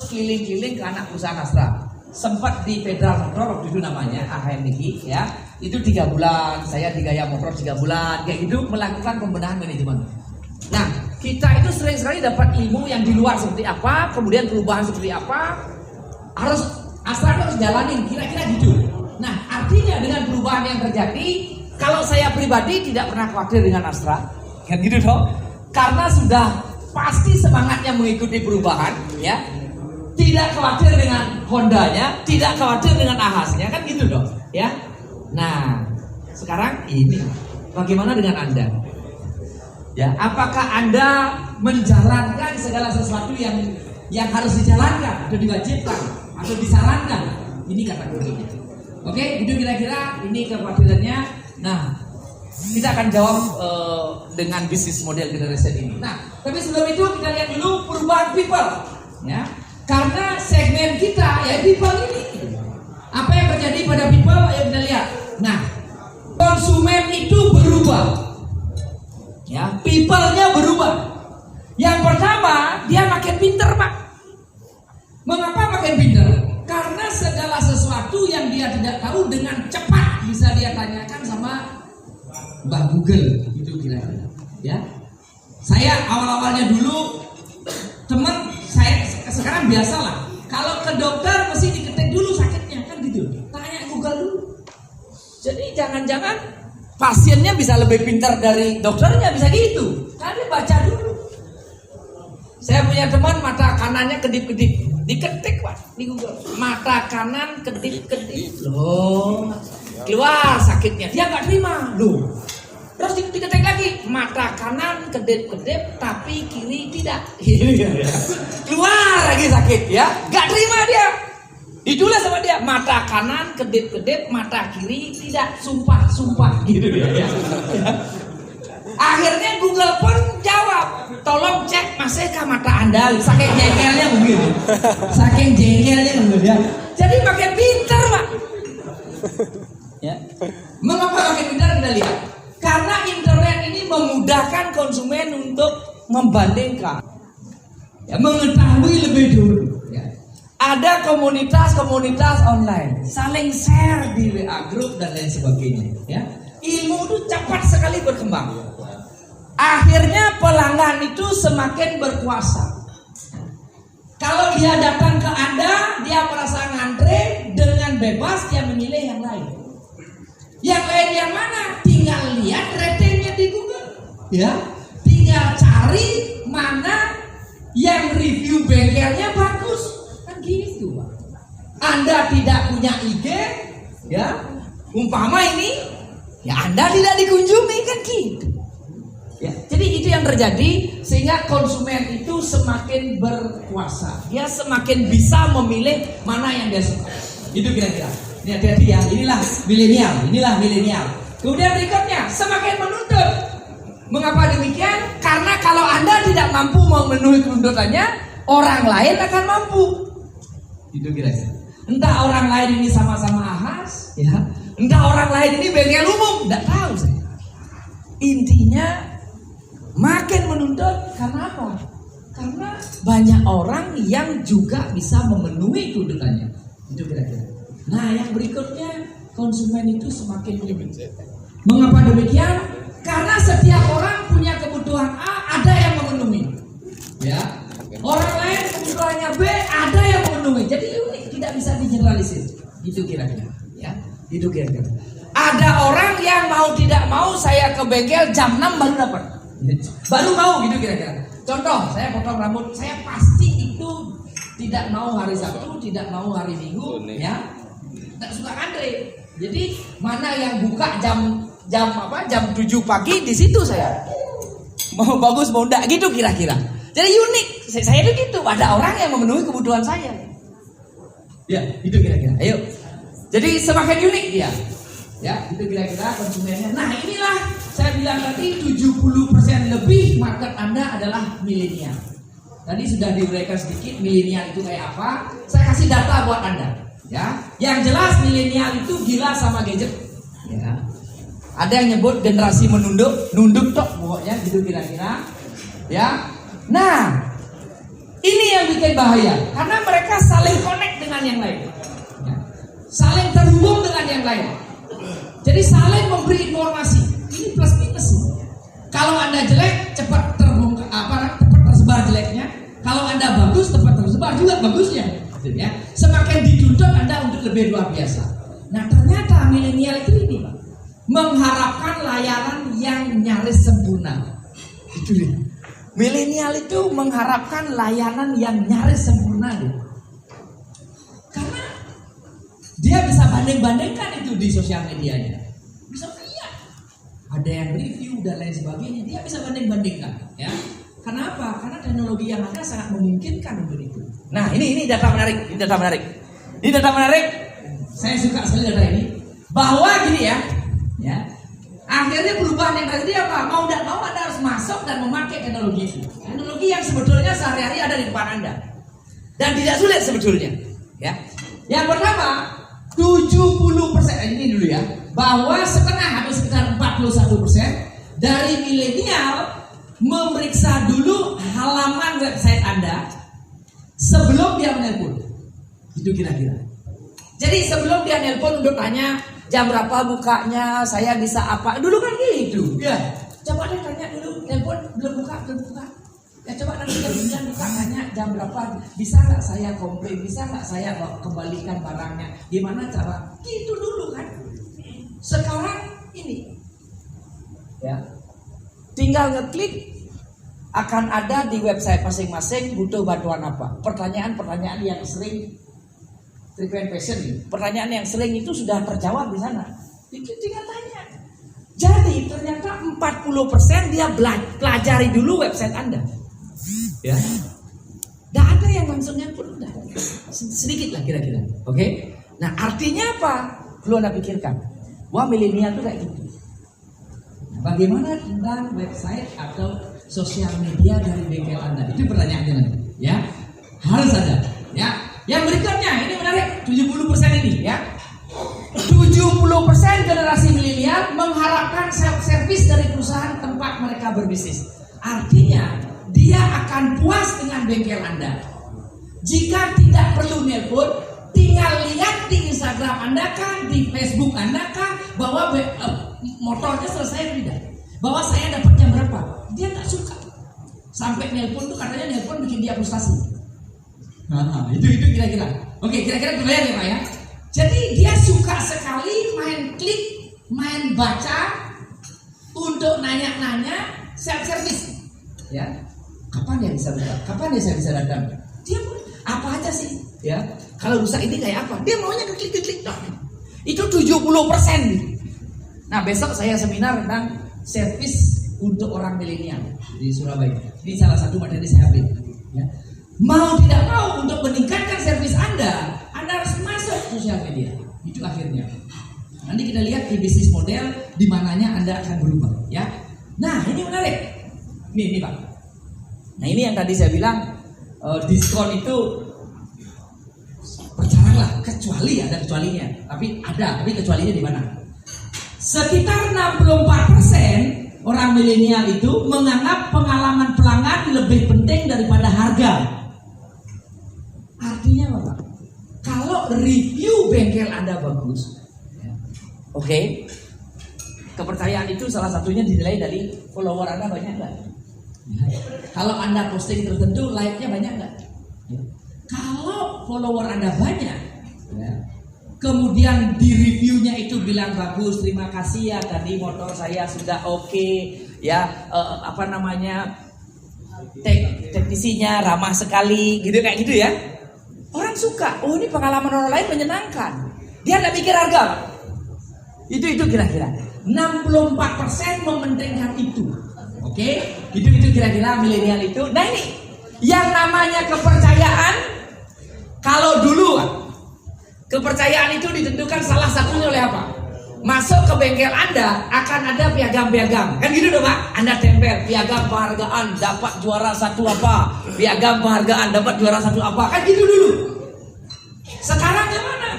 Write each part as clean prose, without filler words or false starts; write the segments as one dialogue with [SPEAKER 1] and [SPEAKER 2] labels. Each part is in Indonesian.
[SPEAKER 1] keliling-keliling ke anak perusahaan Astra. Sempat di Federal Motor waktu itu namanya AHM Niki ya. Itu 3 bulan, saya di Gaya Motor 3 bulan, kayak gitu melakukan pembenahan manajemen. Nah, kita itu sering sekali dapat ilmu yang di luar seperti apa, kemudian perubahan seperti apa, harus Astra harus jalanin, kira-kira gitu. Nah, artinya dengan perubahan yang terjadi, kalau saya pribadi tidak pernah khawatir dengan Astra, kan gitu toh? Karena sudah pasti semangatnya mengikuti perubahan, ya. Tidak khawatir dengan Hondanya, tidak khawatir dengan Ahasnya, kan gitu dong, ya. Nah, sekarang ini bagaimana dengan Anda? Ya, apakah Anda menjalankan segala sesuatu yang harus dijalankan atau diwajibkan atau disarankan? Ini kata kuncinya. Oke, itu kira-kira ini kekhawatirannya. Nah, kita akan jawab dengan bisnis model generation ini. Nah, tapi sebelum itu kita lihat dulu perubahan people, ya. Karena segmen kita ya people ini. Apa yang terjadi pada people? Ayo kita lihat. Nah, konsumen itu berubah. Ya, people-nya berubah. Yang pertama, dia makin pinter, Pak. Mengapa makin pinter? Karena segala sesuatu yang dia tidak tahu dengan cepat bisa dia tanyakan sama Mbak Google, gitu kira-kira. Ya, saya awal-awalnya dulu teman saya sekarang biasalah. Kalau ke dokter mesti diketik dulu sakitnya, kan gitu. Tanya Google dulu. Jadi jangan-jangan pasiennya bisa lebih pintar dari dokternya, bisa gitu. Karena dia baca dulu. Saya punya teman mata kanannya kedip-kedip, diketik Pak di Google. Mata kanan kedip-kedip. Loh, keluar sakitnya. Dia nggak terima. Loh. Terus diketik lagi, mata kanan kedip-kedip tapi kiri tidak. Keluar lagi sakit ya. Nggak terima dia. Itulah sama dia, mata kanan kedip-kedip, mata kiri tidak, sumpah gitu ya. Akhirnya Google pun jawab, tolong cek masihkah mata Anda, saking jengkelnya begitu. Saking jengkelnya begitu ya. Jadi makin pintar, Pak. Ya. Mengapa makin pintar kita lihat? Karena internet ini memudahkan konsumen untuk membandingkan, ya, mengetahui lebih dulu. Ya. Ada komunitas-komunitas online, saling share di WA group dan lain sebagainya. Ya. Ilmu itu cepat sekali berkembang. Akhirnya pelanggan itu semakin berkuasa. Kalau dia datang ke Anda, dia merasa ngantre, dengan bebas dia memilih yang lain. Yang lain yang mana? Tinggal lihat ratingnya di Google. Ya, tinggal cari mana yang review bengkelnya bagus. Kan gitu, Pak. Anda tidak punya IG, ya, umpama ini, ya Anda tidak dikunjungi, kan gitu. Ya, jadi itu yang terjadi sehingga konsumen itu semakin berkuasa. Dia semakin bisa memilih mana yang dia suka. Itu kira-kira. Ini hati-hati ya. Inilah milenial. Kemudian berikutnya semakin menuntut. Mengapa demikian? Karena kalau Anda tidak mampu memenuhi tuntutannya, orang lain akan mampu. Itu kira-kira. Entah orang lain ini sama-sama Ahas, ya. Entah orang lain ini bengkel umum, tidak tahu saya. Intinya makin menuntut karena apa? Karena banyak orang yang juga bisa memenuhi tuntutannya. Itu kira-kira. Nah, yang berikutnya konsumen itu semakin limit. Mengapa demikian? Karena setiap orang punya kebutuhan A, ada yang memenuhi. Ya. Orang lain kebutuhannya B, ada yang memenuhi. Jadi unik, tidak bisa digeneralisir. Itu kira-kira. Ya. Itu kira-kira. Ada orang yang mau tidak mau saya ke bengkel jam 6 baru dapat. Baru mau gitu kira-kira. Contoh, saya potong rambut, saya pasti itu tidak mau hari Sabtu, tidak mau hari Minggu, ya. Tidak suka ngantri. Jadi mana yang buka jam 7 pagi di situ saya. Mau bagus mau enggak gitu kira-kira. Jadi unik. Saya itu gitu, ada orang yang memenuhi kebutuhan saya. Ya, itu kira-kira. Ayo. Jadi semakin unik dia. Ya, itu kira-kira konsumennya. Nah, inilah saya bilang tadi 70% lebih market Anda adalah milenial. Tadi sudah diuraikan sedikit milenial itu kayak apa. Saya kasih data buat Anda. Ya, yang jelas milenial itu gila sama gadget. Ya. Ada yang nyebut generasi nunduk tok pokoknya gitu kira-kira. Ya. Nah, ini yang bikin bahaya karena mereka mereka saling connect dengan yang lain, ya. Saling terhubung dengan yang lain. Jadi saling memberi informasi. Ini plus minus. Kalau Anda jelek, cepat cepat tersebar jeleknya. Kalau Anda bagus, cepat tersebar juga bagusnya. Ya. Semakin dituntut Anda untuk lebih luar biasa. Nah ternyata milenial itu ini, Pak, mengharapkan layanan yang nyaris sempurna. Itu dia. Milenial itu mengharapkan layanan yang nyaris sempurna. Karena dia bisa banding-bandingkan itu di sosial medianya. Bisa lihat. Ada yang review dan lain sebagainya. Dia bisa banding-bandingkan. Ya. Kenapa? Karena teknologi yang ada sangat memungkinkan untuk itu. Nah ini data menarik. Ini data menarik. Saya suka sekali data ini. Bahwa gini ya. Akhirnya perubahan yang tadi apa? Mau tidak mau Anda harus masuk dan memakai teknologi itu. Teknologi yang sebetulnya sehari-hari ada di depan Anda. Dan tidak sulit sebetulnya. Ya. Yang pertama, 70%, ini dulu ya. Bahwa setengah atau sekitar 41% dari milenial memeriksa dulu halaman website Anda sebelum dia menelpon. Itu kira-kira. Jadi sebelum dia nelpon untuk tanya jam berapa bukanya, saya bisa apa? Dulu kan gitu. Ya. Coba deh tanya dulu, telepon belum buka. Ya coba nanti kemudian buka tanya jam berapa, bisa nggak saya komplain, bisa nggak saya kembalikan barangnya, gimana cara? Gitu dulu kan. Sekarang ini, ya, tinggal ngeklik akan ada di website masing-masing butuh bantuan apa. Pertanyaan-pertanyaan yang sering frequent question, pertanyaan yang sering itu sudah terjawab di sana. Tinggal tanya. Jadi ternyata 40% dia pelajari dulu website Anda. Ya. Tidak ada yang langsung nyambut, udah. Sedikit lah kira-kira. Oke? Nah, artinya apa? Perlu Anda pikirkan. Wah, milenial itu kayak gitu. Bagaimana tentang website atau sosial media dari bengkel Anda? Itu pertanyaannya nanti, ya. Harus ada, ya. Yang berikutnya, ini menarik, 70% ini ya. 70% generasi milenial mengharapkan self-service dari perusahaan tempat mereka berbisnis. Artinya, dia akan puas dengan bengkel Anda. Jika tidak perlu nelpon, tinggal lihat di Instagram Anda kan, di Facebook Anda kan, bahwa motornya selesai tidak. Bahwa saya dapat jam berapa. Dia tak suka. Sampai nelpon tuh katanya nelpon bikin dia frustasi. Nah, itu kira-kira. Oke, kira-kira kebayang ya Pak ya. Jadi dia suka sekali main klik, main baca, untuk nanya-nanya, self-service. Ya, kapan dia bisa datang? Kapan dia bisa datang? Dia apa aja sih? Ya, kalau rusak ini kayak apa? Dia maunya klik-klik. Itu 70%. Nah, besok saya seminar tentang servis untuk orang milenial di Surabaya. Ini salah satu materi saya ambil. Ya. Mau tidak mau untuk meningkatkan servis Anda harus masuk sosial media. Itu akhirnya. Nanti kita lihat di bisnis model di mananya Anda akan berubah, ya. Nah, ini menarik. Ini Pak. Nah, ini yang tadi saya bilang diskon itu percayalah, kecuali ada kecualinya. Tapi kecualinya di mana? Sekitar 64% orang milenial itu menganggap pengalaman pelanggan lebih penting daripada harga. Artinya apa, Pak? Kalau review bengkel Anda bagus, oke, kepercayaan itu salah satunya dinilai dari follower Anda banyak nggak? Kalau Anda posting tertentu, like-nya banyak nggak? Kalau follower Anda banyak, kemudian di reviewnya itu bilang bagus, terima kasih ya tadi motor saya sudah oke, ya teknisinya ramah sekali, gitu kayak gitu ya. Orang suka, oh ini pengalaman orang lain menyenangkan. Dia nggak mikir harga. Itu kira-kira 64% mementingkan itu. Oke, itu kira-kira milenial itu. Nah ini yang namanya kepercayaan. Kalau dulu kepercayaan itu ditentukan salah satunya oleh apa? Masuk ke bengkel Anda akan ada piagam-piagam. Kan gitu dong Pak? Anda tempel piagam penghargaan dapat juara satu apa? Piagam penghargaan dapat juara satu apa? Kan gitu dulu. Sekarang gimana?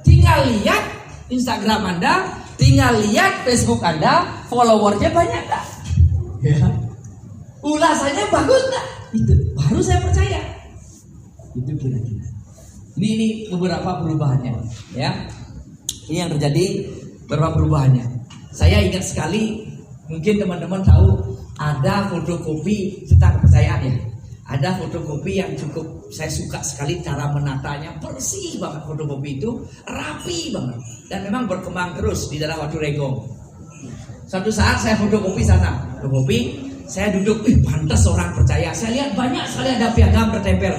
[SPEAKER 1] Tinggal lihat Instagram Anda, tinggal lihat Facebook Anda, followernya banyak nggak? Ya. Ulasannya bagus nggak? Itu baru saya percaya. Itu kira-kira. Ini beberapa perubahannya, ya. Ini yang terjadi, beberapa perubahannya. Saya ingat sekali, mungkin teman-teman tahu ada fotokopi tentang kepercayaan ya. Ada fotokopi yang cukup saya suka sekali cara menatanya, bersih banget fotokopi itu, rapi banget, dan memang berkembang terus di daerah Watu Regong. Suatu saat saya fotokopi sana, fotokopi, saya duduk, pantas orang percaya. Saya lihat banyak sekali ada piagam bertempel.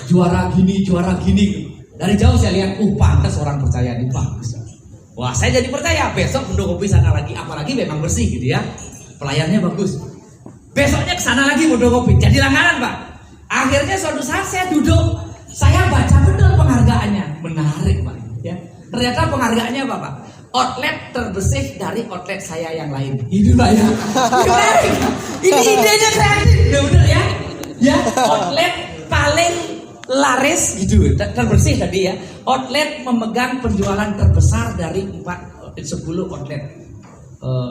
[SPEAKER 1] Juara gini. Dari jauh saya lihat, pantas orang percaya ini bagus. Wah, saya jadi percaya. Besok fotokopi sana lagi, apalagi memang bersih gitu ya. Pelayannya bagus. Besoknya kesana lagi fotokopi, jadi langganan Pak. Akhirnya suatu saat saya duduk, saya baca betul penghargaannya, menarik Pak. Ya, ternyata penghargaannya apa Pak? Outlet terbersih dari outlet saya yang lain. Itu Pak ya. Menarik. Ini idenya kreatif, betul ya? Ya, outlet paling laris gitu, terbersih tadi ya. Outlet memegang penjualan terbesar dari 10 outlet.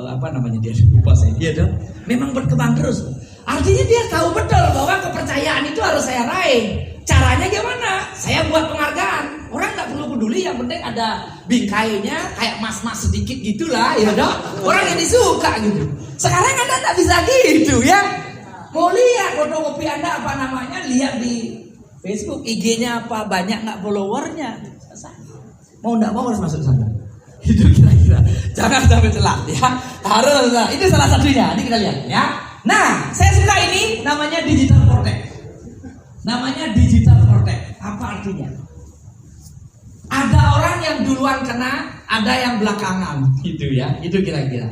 [SPEAKER 1] Apa namanya dia? Lupa saya. Dia dong. Memang berkembang terus. Artinya dia tahu betul bahwa kepercayaan itu harus saya raih. Caranya gimana? Saya buat penghargaan. Orang nggak perlu peduli, yang penting ada bingkainya kayak mas-mas sedikit gitulah, ya dong. Orang yang disuka gitu. Sekarang Anda nggak bisa gitu ya. Mau lihat fotokopi Anda apa namanya? Lihat di Facebook, IG-nya apa, banyak nggak followernya. Mau nggak mau harus masuk sana. Itu kira-kira. Jangan sampai telat ya. Harus. Itu salah satunya. Ini kita lihat ya. Nah, saya suka ini namanya digital protect. Namanya digital protect. Apa artinya? Ada orang yang duluan kena, ada yang belakangan. Gitu ya. Itu kira-kira.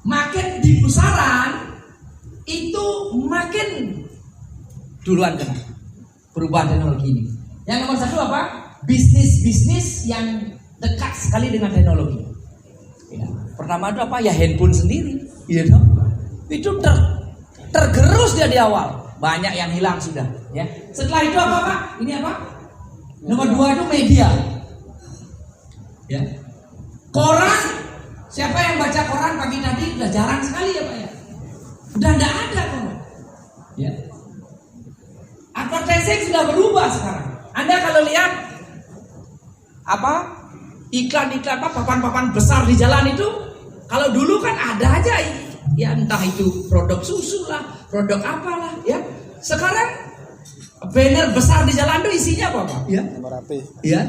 [SPEAKER 1] Makin di pusaran itu makin duluan kena perubahan teknologi ini. Yang nomor satu apa? Bisnis yang dekat sekali dengan teknologi. Ya. Pertama itu apa? Ya handphone sendiri. Iya dong. Itu tergerus dia di awal. Banyak yang hilang sudah. Ya. Setelah itu apa Pak? Ini apa? Nomor 2 itu media. Ya. Koran. Siapa yang baca koran pagi tadi? Udah jarang sekali ya Pak ya. Udah tidak ada koran. Ya. Advertising sudah berubah sekarang. Anda kalau lihat apa? Iklan-iklan papan-papan besar di jalan itu, kalau dulu kan ada aja ya, entah itu produk susu lah, produk apalah ya. Sekarang banner besar di jalan itu isinya apa Pak? Ya. Nomor HP. Ya.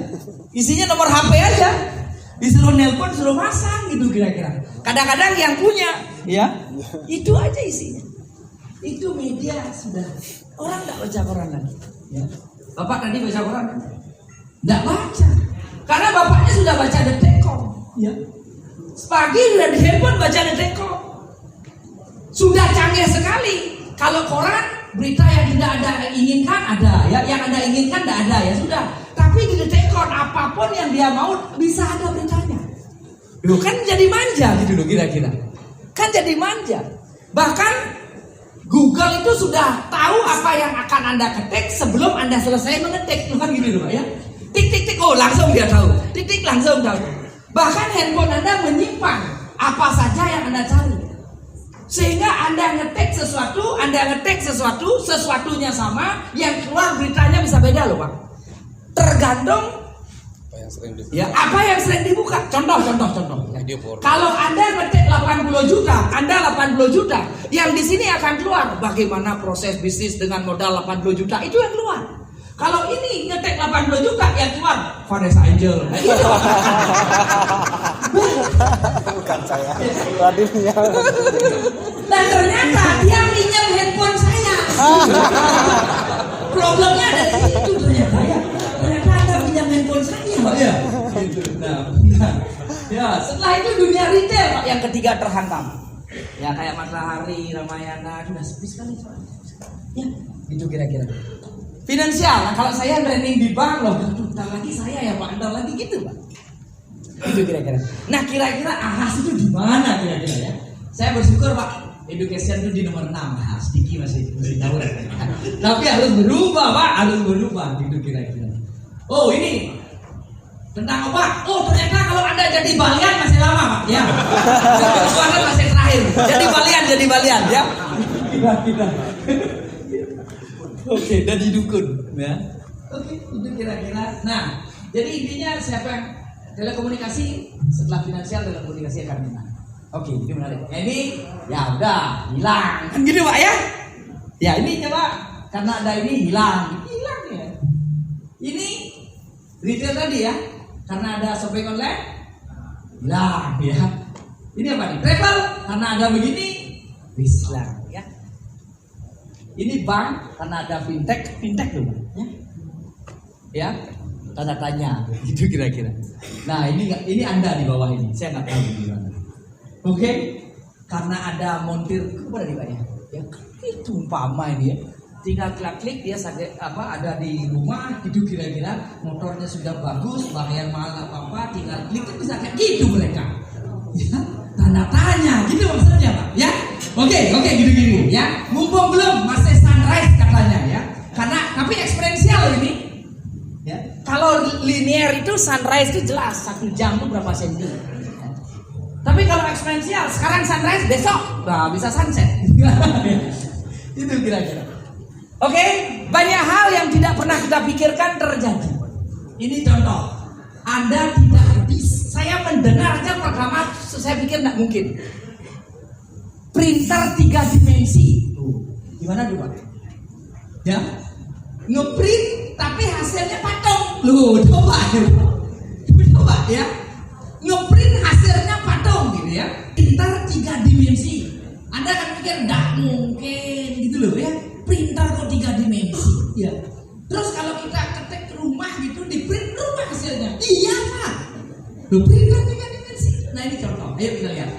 [SPEAKER 1] Isinya nomor HP aja. Disuruh nelpon, suruh pasang gitu kira-kira. Kadang-kadang yang punya, ya. Itu aja isinya. Itu media sudah. Orang enggak baca koran lagi, ya. Bapak tadi baca koran? Enggak baca. Karena bapaknya sudah baca Detik.com, ya. Pagi sudah di handphone baca Detik.com. Sudah canggih sekali. Kalau koran berita yang tidak ada inginkan ada, ya. Yang Anda inginkan tidak ada, ya sudah. Tapi di Detik.com apapun yang dia mau bisa ada beritanya. Loh kan jadi manja gitu loh kira-kira. Kan jadi manja. Bahkan Google itu sudah tahu apa yang akan Anda ketik sebelum Anda selesai mengetik, bukan gitu loh, ya. Tik tik tik, oh langsung dia tahu. Tik tik langsung tahu. Bahkan handphone Anda menyimpan apa saja yang Anda cari. Sehingga Anda ngetik sesuatu, sesuatunya sama, yang keluar beritanya bisa beda loh Pak. Tergantung apa yang sering dibuka. Contoh. Kalau Anda ngetik 80 juta, Anda 80 juta, yang di sini akan keluar bagaimana proses bisnis dengan modal 80 juta, itu yang keluar. Kalau ini ngetik 80 juta, yang keluar Vanessa Angel.
[SPEAKER 2] Bukan saya. Radionya.
[SPEAKER 1] Dan ternyata dia minjem handphone saya. Problemnya dari itu ternyata ya. Ternyata Anda pinjam handphone saya, Pak ya. Gitu. Nah. Ya, setelah itu dunia retail Pak yang ketiga terhantam. Ya kayak Matahari, Ramayana sudah sepi sekali Pak. Ya, itu kira-kira. Finansial, nah, kalau saya training di bank loh, bentar lagi saya ya Pak, bentar lagi gitu Pak. Itu kira-kira. Nah kira-kira AHAS itu di mana kira-kira ya? Saya bersyukur Pak, education itu di nomor 6, nah, sedikit masih tahu. Tapi harus berubah Pak, harus berubah gitu kira-kira. Oh ini tentang obat. Oh ternyata kalau Anda jadi balian masih lama Pak, ya. Suara masih terakhir. Jadi balian ya. Kita. Oke, dan didukun ya. Oke, itu kira-kira. Nah, jadi intinya siapa yang telekomunikasi setelah finansial telekomunikasi akan menang. Oke, ini menarik. Nah, ini ya udah hilang. Kan gitu Pak ya? Ya ini coba karena ada ini hilang ya. Ini retail tadi ya, karena ada shopping online hilang ya. Ini apa nih? Travel karena ada begini hilang ya. Ini bank karena ada fintech tuh Pak ya. Ya, tanda tanya gitu kira-kira. Nah ini Anda di bawah ini, saya nggak tahu gimana. Oke, karena ada montir kepada di Pak ya, itu umpama ini ya, tinggal klik dia sakit ada di rumah gitu kira-kira, motornya sudah bagus, bayar mahal apa tinggal klik itu bisa kayak gitu mereka. Ya, tanda tanya gitu maksudnya Pak ya. Oke gitu ya. Mumpung belum masih sunrise katanya ya, karena tapi eksponensial ini. Ya. Kalau linear itu sunrise itu jelas 1 jam itu berapa senti. Ya. Tapi kalau eksponensial sekarang sunrise besok bisa sunset. Itu kira-kira. Oke, banyak hal yang tidak pernah kita pikirkan terjadi. Ini contoh. Anda tidak bisa. Saya mendengarnya pertama saya pikir tidak mungkin. Printer 3 dimensi. Gimana tuh Pak? Ya. Ngeprint tapi hasilnya patung. Loh, coba ya. Ngeprint hasilnya patung gitu ya. Printer 3 dimensi. Anda akan pikir enggak mungkin gitu loh ya. Printer kok 3 dimensi ya. Terus kalau kita ketik rumah gitu di print rumah hasilnya. Iya Pak. Loh, printer 3 dimensi. Nah ini contoh. Ayo kita lihat.